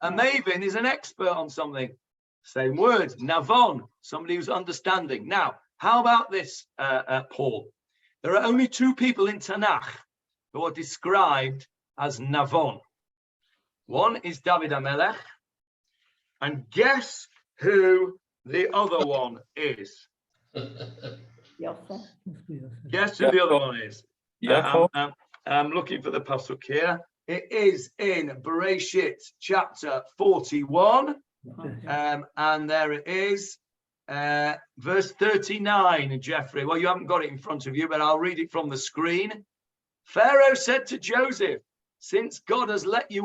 S1: A Mavin is an expert on something. Same word, Navon, somebody who's understanding. Now, how about this, Paul? There are only two people in Tanach who are described as Navon. One is David HaMelech, and guess who the other one is?
S7: Yosef.
S1: Guess who the other one is?
S3: Yeah,
S1: I'm looking for the pasuk here. It is in Bereshit chapter 41, and there it is, verse 39, Jeffrey. Well, you haven't got it in front of you, but I'll read it from the screen. Pharaoh said to Joseph, "Since God has let you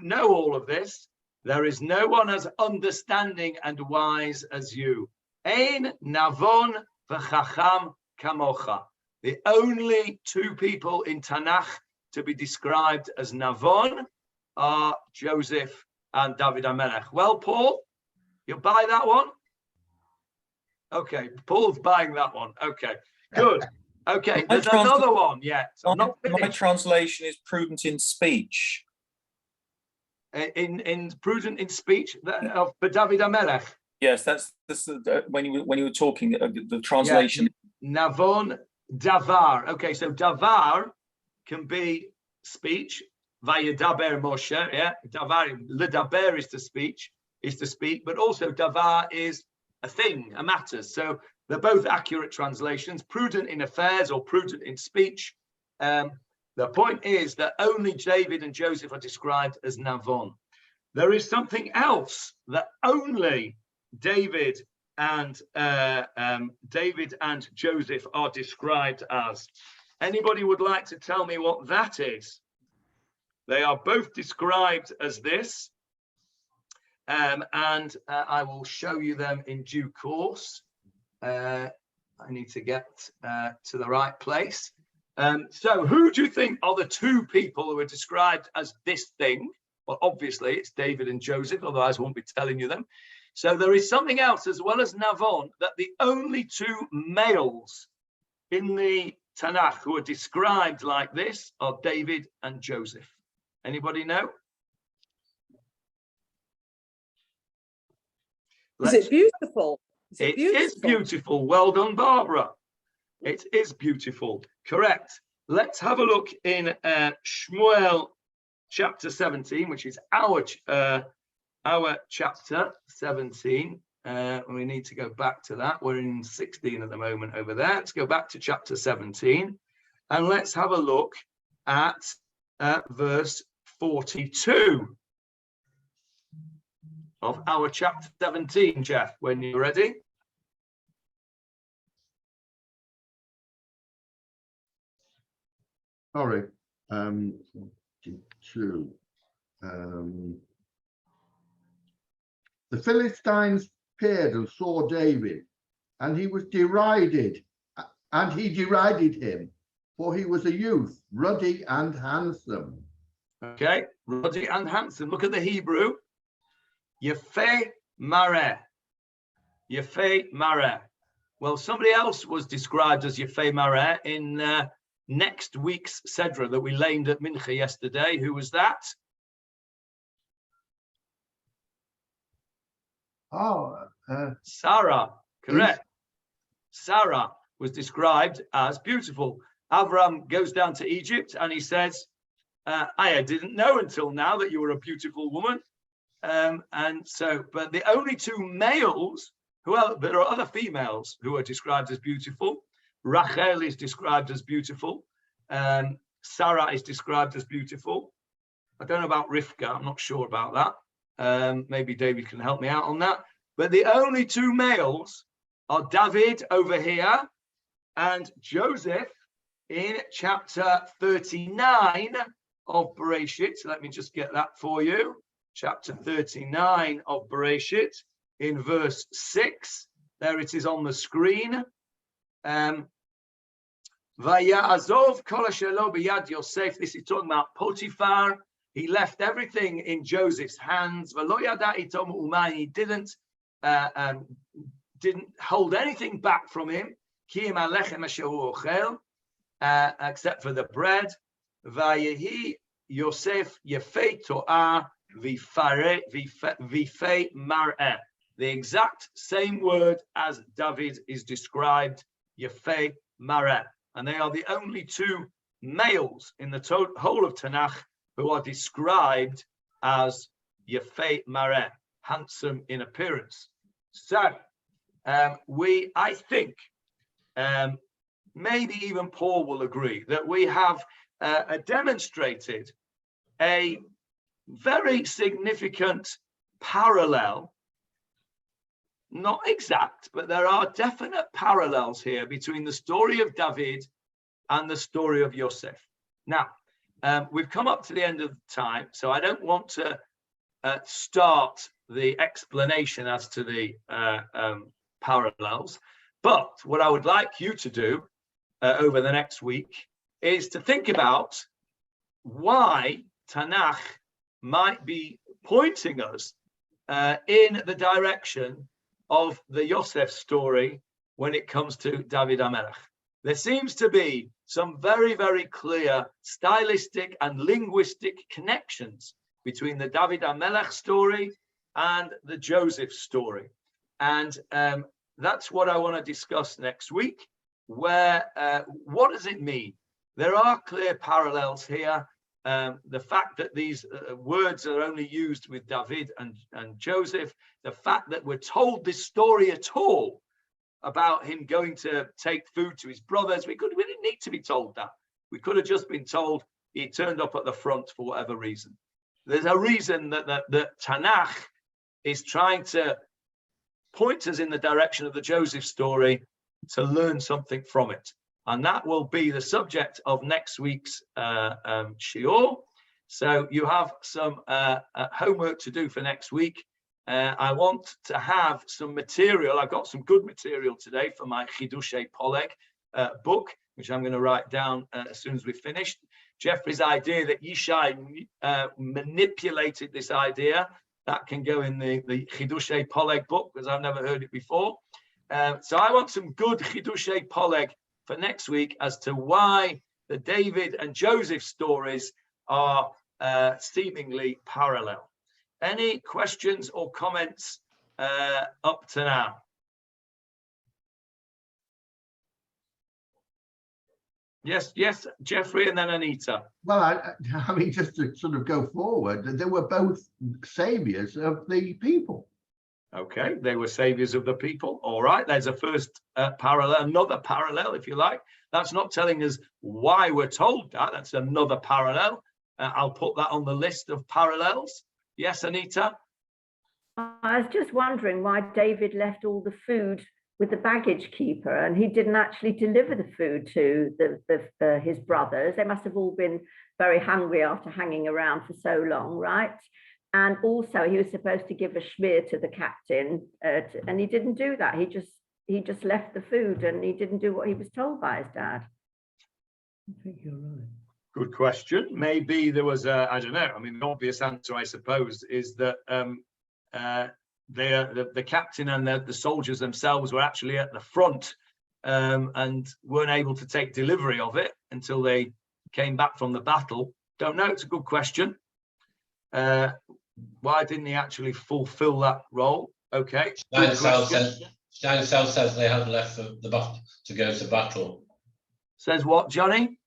S1: know all of this, there is no one as understanding and wise as you. Ein Navon v'chacham kamocha." The only two people in Tanach to be described as Navon are Joseph and David HaMelech. Well, Paul, you'll buy that one? Okay, Paul's buying that one. Okay, good. Okay, there's another one yet.
S3: My translation is prudent in speech.
S1: In prudent in speech for David HaMelech.
S3: Yes, that's when you were talking the translation.
S1: Yeah, Navon Davar. Okay, so Davar can be speech. Vayedaber Moshe. Yeah, Davar. Ledaber is the speech. is to speak, but also davar is a thing, a matter. So they're both accurate translations, prudent in affairs or prudent in speech. The point is that only David and Joseph are described as Navon. There is something else that only David and Joseph are described as. Anybody would like to tell me what that is? They are both described as this, and I will show you them in due course. I need to get to the right place. So who do you think are the two people who are described as this thing? Well, obviously it's David and Joseph, otherwise I won't be telling you them. So there is something else as well as Navon, that the only two males in the Tanach who are described like this are David and Joseph. Anybody know?
S8: Is it beautiful?
S1: It is beautiful. Well done, Barbara. It is beautiful. Correct. Let's have a look in Shmuel chapter 17, which is our chapter 17. We need to go back to that. We're in 16 at the moment over there. Let's go back to chapter 17 and let's have a look at verse 42 of our chapter 17, Jeff, when you're ready.
S2: Sorry, 42. The Philistines appeared and saw David, and he was derided, and he derided him, for he was a youth, ruddy and handsome.
S1: Okay, ruddy and handsome. Look at the Hebrew. Yefei mareh. Yefei mareh. Well, somebody else was described as Yefei mareh in next week's Sedra that we lamed at Mincha yesterday. Who was that? Sarah. Correct. Sarah was described as beautiful. Avram goes down to Egypt and he says, I didn't know until now that you were a beautiful woman. And so, but the only two males, there are other females who are described as beautiful. Rachel is described as beautiful. Sarah is described as beautiful. I don't know about Rivka. I'm not sure about that. Maybe David can help me out on that. But the only two males are David over here and Joseph in chapter 39 of Bereshit. So let me just get that for you. Chapter 39 of Bereshit in verse 6. There it is on the screen. Vayazov kol shelo biyad Yosef. This is talking about Potiphar. He left everything in Joseph's hands. V'lo yada itom umay. He didn't hold anything back from him. Ki im alechem asher hu ochel, except for the bread. Vayehi Yosef yefei to'ah vifei mar'eh. The exact same word as David is described, yefei mar'eh. And they are the only two males in the whole of Tanakh who are described as yefei mar'eh, handsome in appearance. So I think, maybe even Paul will agree that we have demonstrated a very significant parallel, not exact, but there are definite parallels here between the story of David and the story of Yosef. Now, we've come up to the end of the time, so I don't want to start the explanation as to the parallels, but what I would like you to do over the next week is to think about why Tanakh might be pointing us in the direction of the Yosef story when it comes to David HaMelech. There seems to be some very, very clear stylistic and linguistic connections between the David HaMelech story and the Joseph story. And that's what I want to discuss next week, where what does it mean? There are clear parallels here, the fact that these words are only used with David and Joseph, the fact that we're told this story at all about him going to take food to his brothers, we didn't need to be told that. We could have just been told he turned up at the front for whatever reason. There's a reason that Tanach is trying to point us in the direction of the Joseph story to learn something from it. And that will be the subject of next week's shiur. So you have some homework to do for next week. I want to have some material. I've got some good material today for my Chidushei Poleg book, which I'm going to write down as soon as we've finished. Jeffrey's idea that Yishai manipulated this idea, that can go in the Chidushei Poleg book, because I've never heard it before. So I want some good Chidushei Poleg for next week as to why the David and Joseph stories are seemingly parallel. Any questions or comments up to now? Yes, Jeffrey, and then Anita.
S2: Well, I mean, just to sort of go forward, they were both saviors of the people.
S1: Okay, they were saviors of the people. All right, there's a first parallel, another parallel, if you like. That's not telling us why we're told that. That's another parallel. I'll put that on the list of parallels. Yes, Anita?
S7: I was just wondering why David left all the food with the baggage keeper and he didn't actually deliver the food to his brothers. They must have all been very hungry after hanging around for so long, right? And also he was supposed to give a shmir to the captain and he didn't do that. He just left the food and he didn't do what he was told by his dad.
S2: I think you're right.
S1: Good question. Maybe there was a, I don't know. I mean, the obvious answer, I suppose, is that the captain and the soldiers themselves were actually at the front and weren't able to take delivery of it until they came back from the battle. Don't know. It's a good question. Why didn't he actually fulfill that role? Okay.
S5: Stein says they had left the battle to go to battle.
S1: Says what, Johnny?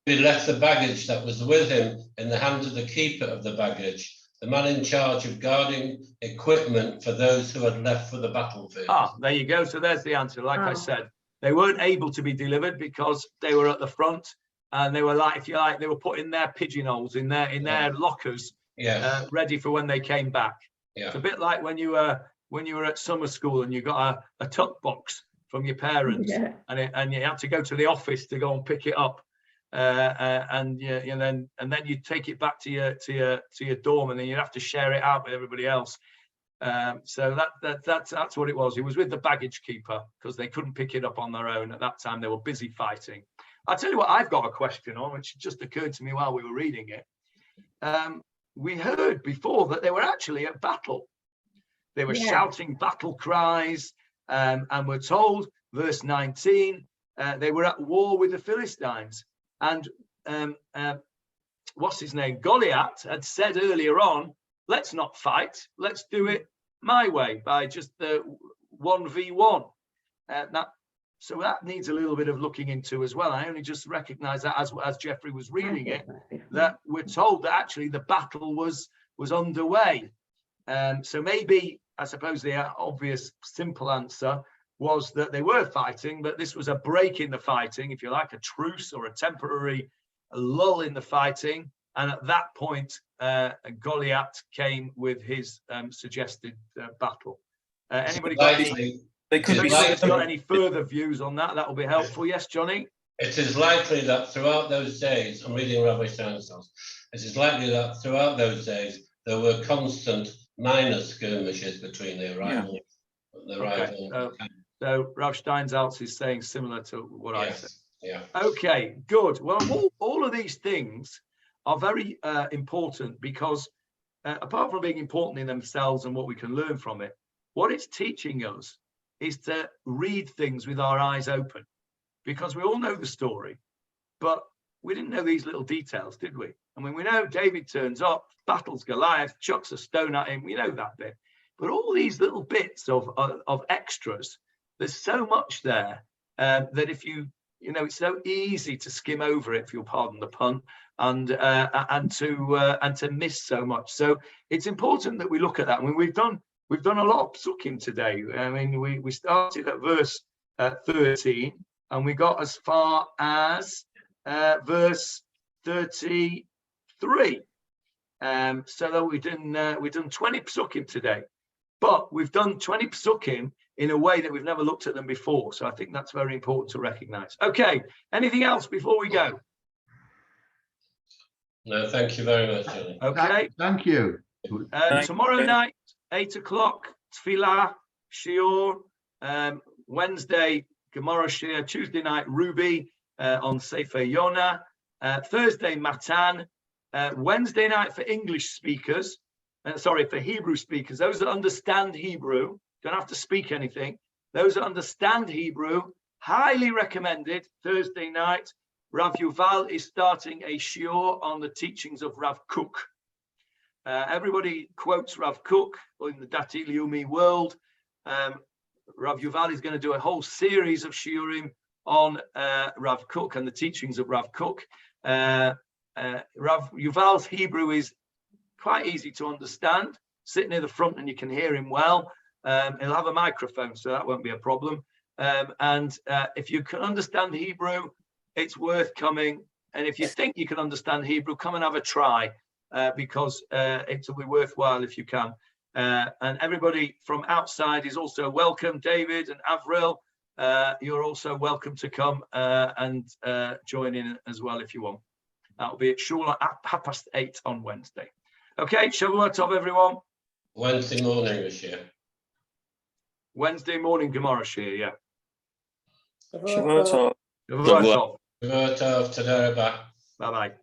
S5: He left the baggage that was with him in the hands of the keeper of the baggage, the man in charge of guarding equipment for those who had left for the battlefield.
S1: Ah, there you go. So there's the answer. Like I said, they weren't able to be delivered because they were at the front and they were like, if you like, they were put in their pigeonholes, in their lockers, ready for when they came back.
S5: Yeah.
S1: It's a bit like when you were at summer school and you got a tuck box from your parents, and you had to go to the office to go and pick it up. And then you take it back to your dorm, and then you'd have to share it out with everybody else. So that's what it was. It was with the baggage keeper because they couldn't pick it up on their own at that time. They were busy fighting. I'll tell you what I've got a question on, which just occurred to me while we were reading it. We heard before that they were actually at battle. They were shouting battle cries, and we're told, verse 19, they were at war with the Philistines. And what's his name? Goliath had said earlier on, let's not fight. Let's do it my way by just the 1v1. So that needs a little bit of looking into as well. I only just recognized that as Jeffrey was reading it, that we're told that actually the battle was underway. So maybe, I suppose the obvious simple answer was that they were fighting, but this was a break in the fighting, if you like, a truce or a temporary lull in the fighting. And at that point, Goliath came with his suggested battle. Anybody got any further views on that? That will be helpful. Yes, Johnny?
S5: It is likely that throughout those days, I'm reading Rabbi Stein's house, it is likely that throughout those days, there were constant minor skirmishes between the arrival.
S1: So Rav Steinsaltz is saying similar to what I said.
S5: Yeah.
S1: Okay, good. Well, all of these things are very important because apart from being important in themselves and what we can learn from it, what it's teaching us is to read things with our eyes open, because we all know the story, but we didn't know these little details, did we? I mean, we know David turns up, battles Goliath, chucks a stone at him. We know that bit, but all these little bits of extras, there's so much there that if you you know, it's so easy to skim over it, if you'll pardon the pun, and to miss so much. So it's important that we look at that. I mean, we've done a lot of psukim today. I mean, we started at verse 13 and we got as far as verse 33. So that we've done 20 psukim today, but we've done 20 psukim in a way that we've never looked at them before. So I think that's very important to recognize. Okay, anything else before we go?
S5: No, thank you very much, Johnny.
S1: Okay.
S2: Thank you.
S1: Tomorrow night, 8 o'clock, Tefillah, Shiur. Wednesday, Gemara Shir. Tuesday night, Ruby on Sefer Yonah. Thursday, Matan. Wednesday night for English speakers. For Hebrew speakers. Those that understand Hebrew, don't have to speak anything. Those that understand Hebrew, highly recommended. Thursday night, Rav Yuval is starting a shiur on the teachings of Rav Kook. Everybody quotes Rav Kook in the Dati Leumi world. Rav Yuval is going to do a whole series of shiurim on Rav Kook and the teachings of Rav Kook. Rav Yuval's Hebrew is quite easy to understand. Sit near the front and you can hear him well. He'll have a microphone, so that won't be a problem. And if you can understand Hebrew, it's worth coming. And if you think you can understand Hebrew, come and have a try, because it will be worthwhile if you can. And everybody from outside is also welcome. David and Avril, you're also welcome to come and join in as well if you want. That'll be at Shul at 8:30 on Wednesday. Okay, Shavuot Tov, everyone.
S5: Wednesday morning this year.
S1: Wednesday morning, Gemara Shir, yeah.
S3: Shavuot Tov.
S1: Shavuot Tov.
S5: Shavuot Tov, Todah Rabah.
S1: Bye-bye.